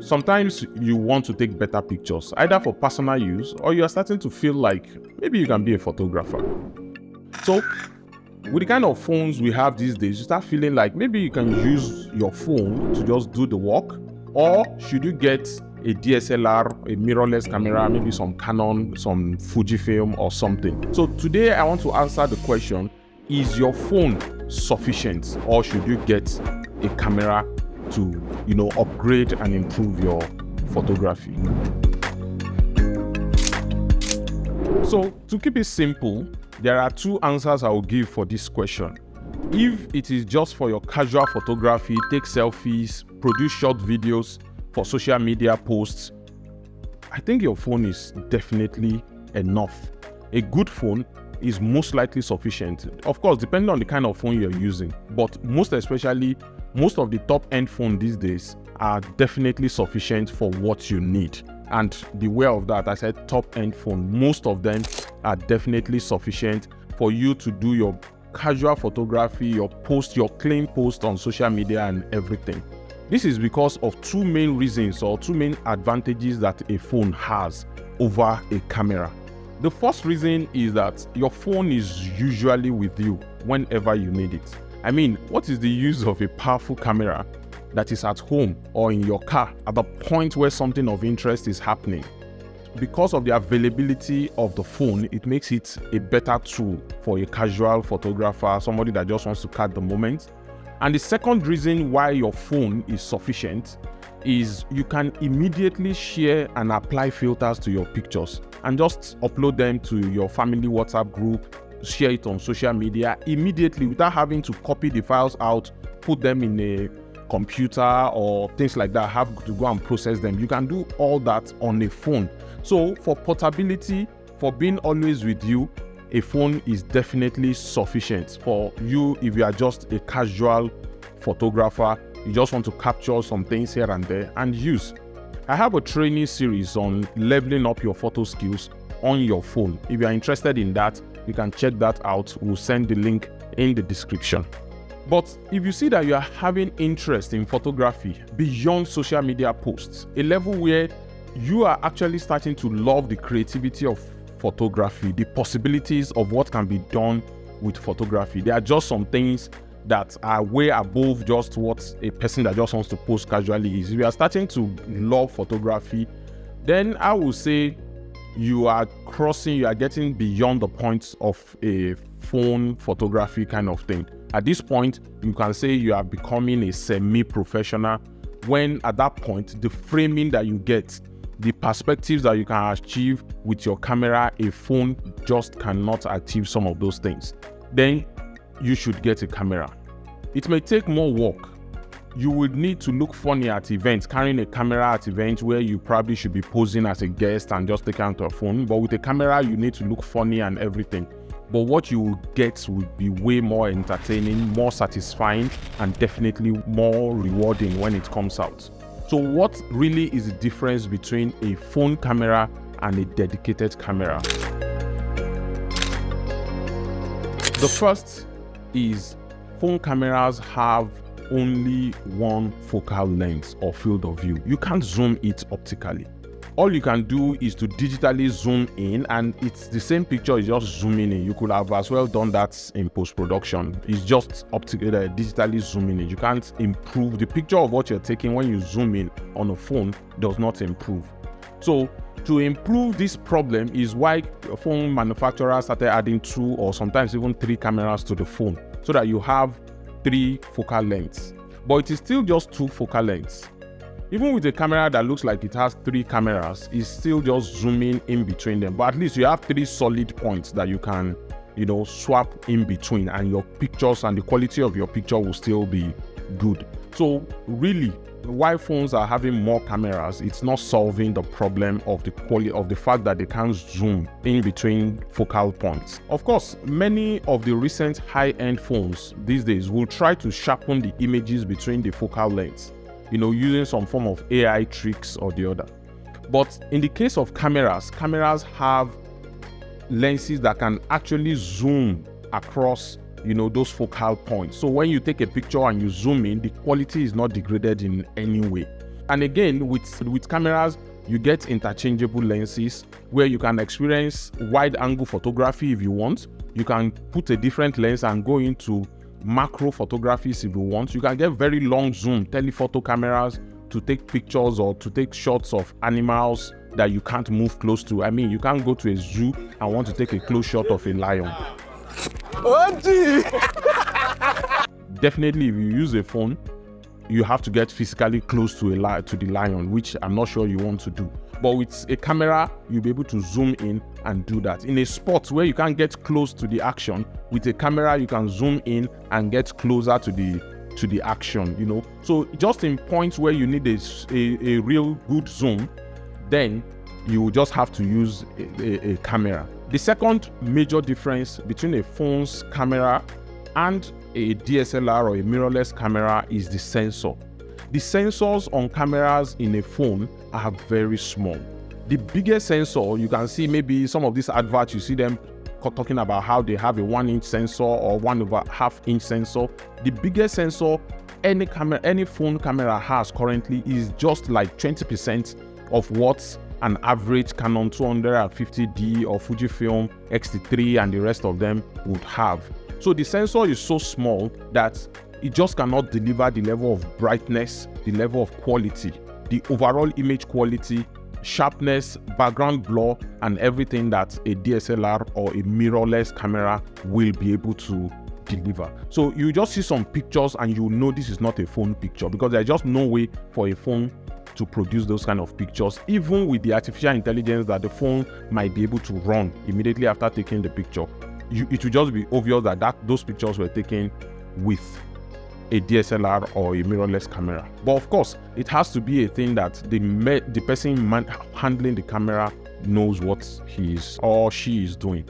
Sometimes you want to take better pictures, either for personal use or you are starting to feel like maybe you can be a photographer. So with the kind of phones we have these days, you start feeling like maybe you can use your phone to just do the work, or should you get a DSLR, a mirrorless camera, maybe some Canon, some Fujifilm or something. So today I want to answer the question, is your phone sufficient or should you get a camera to, upgrade and improve your photography? So to keep it simple, there are two answers I will give for this question. If it is just for your casual photography, take selfies, produce short videos for social media posts, I think your phone is definitely enough. A good phone is most likely sufficient. Of course, depending on the kind of phone you're using, but most especially, most of the top-end phones these days are definitely sufficient for what you need. And beware of that, I said top-end phone, most of them are definitely sufficient for you to do your casual photography, your clean post on social media and everything. This is because of two main reasons or two main advantages that a phone has over a camera. The first reason is that your phone is usually with you whenever you need it. I mean, what is the use of a powerful camera that is at home or in your car at the point where something of interest is happening? Because of the availability of the phone, it makes it a better tool for a casual photographer, somebody that just wants to catch the moment. And the second reason why your phone is sufficient is you can immediately share and apply filters to your pictures and just upload them to your family WhatsApp group, share it on social media immediately without having to copy the files out, put them in a computer or things like that, have to go and process them. You can do all that on a phone. So for portability, for being always with you, a phone is definitely sufficient for you if you are just a casual photographer. You just want to capture some things here and there and use. I have a training series on leveling up your photo skills on your phone. If you are interested in that, you can check that out. We'll send the link in the description. But if you see that you are having interest in photography beyond social media posts, a level where you are actually starting to love the creativity of photography, the possibilities of what can be done with photography, there are just some things that are way above just what a person that just wants to post casually is. If you are starting to love photography, then I will say you are getting beyond the point of a phone photography kind of thing. At this point, you can say you are becoming a semi-professional, when at that point, the framing that you get, the perspectives that you can achieve with your camera, a phone just cannot achieve some of those things. Then you should get a camera. It may take more work. You would need to look funny at events, carrying a camera at events where you probably should be posing as a guest and just take out a phone. But with a camera, you need to look funny and everything. But what you will get will be way more entertaining, more satisfying, and definitely more rewarding when it comes out. So what really is the difference between a phone camera and a dedicated camera? The first is phone cameras have only one focal length or field of view. You can't zoom it optically. All you can do is to digitally zoom in, and it's the same picture, is just zooming in. You could have as well done that in post-production. It's just digitally zooming in. You can't improve the picture of what you're taking when you zoom in on a phone, does not improve. So to improve this problem is why phone manufacturers started adding 2 or sometimes even 3 cameras to the phone, so that you have 3 focal lengths. But it is still just 2 focal lengths. Even with a camera that looks like it has 3 cameras, it's still just zooming in between them. But at least you have 3 solid points that you can, swap in between, and your pictures and the quality of your picture will still be good. So really, why phones are having more cameras, it's not solving the problem of the quality of the fact that they can't zoom in between focal points. Of course, many of the recent high-end phones these days will try to sharpen the images between the focal lengths, using some form of AI tricks or the other. But in the case of cameras have lenses that can actually zoom across those focal points. So when you take a picture and you zoom in, the quality is not degraded in any way. And again, with cameras, you get interchangeable lenses where you can experience wide angle photography if you want. You can put a different lens and go into macro photographies if you want. You can get very long zoom telephoto cameras to take pictures or to take shots of animals that you can't move close to. I mean, you can't go to a zoo and want to take a close shot of a lion. Definitely, if you use a phone, you have to get physically close to the lion, which I'm not sure you want to do. But with a camera, you'll be able to zoom in and do that. In a sport where you can't get close to the action, with a camera, you can zoom in and get closer to the action, you know. So just in points where you need a real good zoom, then you will just have to use a camera. The second major difference between a phone's camera and a DSLR or a mirrorless camera is the sensor. The sensors on cameras in a phone are very small. The biggest sensor, you can see maybe some of these adverts, you see them talking about how they have a 1-inch sensor or 1/2-inch sensor. The biggest sensor any phone camera has currently is just like 20% of what an average Canon 250D or Fujifilm X-T3 and the rest of them would have. So the sensor is so small that it just cannot deliver the level of brightness, the level of quality, the overall image quality, sharpness, background blur, and everything that a DSLR or a mirrorless camera will be able to deliver. So you just see some pictures and you know this is not a phone picture, because there's just no way for a phone to produce those kind of pictures, even with the artificial intelligence that the phone might be able to run immediately after taking the picture. It will just be obvious that those pictures were taken with a DSLR or a mirrorless camera. But of course, it has to be a thing that the person handling the camera knows what he is or she is doing.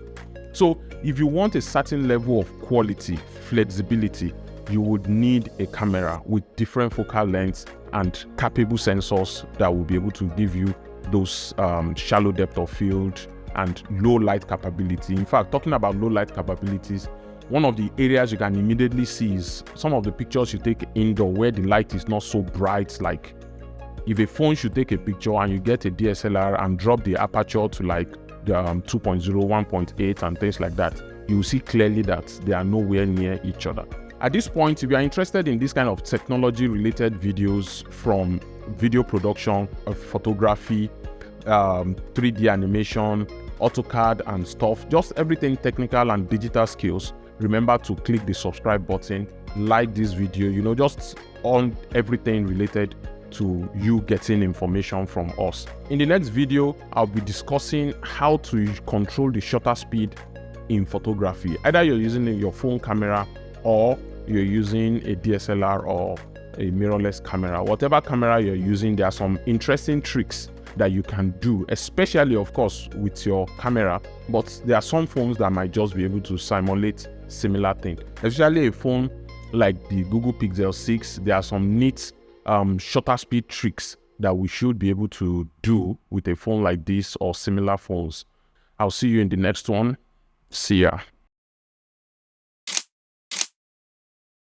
So if you want a certain level of quality, flexibility, you would need a camera with different focal lengths and capable sensors that will be able to give you those shallow depth of field and low light capability. In fact, talking about low light capabilities, one of the areas you can immediately see is some of the pictures you take indoor where the light is not so bright. Like if a phone should take a picture and you get a DSLR and drop the aperture to like the 2.0, 1.8 and things like that, you will see clearly that they are nowhere near each other. At this point, if you are interested in this kind of technology related videos, from video production, photography, 3D animation, AutoCAD and stuff, just everything technical and digital skills, remember to click the subscribe button, like this video, you know, just on everything related to you getting information from us. In the next video, I'll be discussing how to control the shutter speed in photography. Either you're using your phone camera or you're using a DSLR or a mirrorless camera. Whatever camera you're using, there are some interesting tricks that you can do, especially of course with your camera, but there are some phones that might just be able to simulate similar things. Especially a phone like the Google Pixel 6, there are some neat shutter speed tricks that we should be able to do with a phone like this or similar phones. I'll see you in the next one. See ya.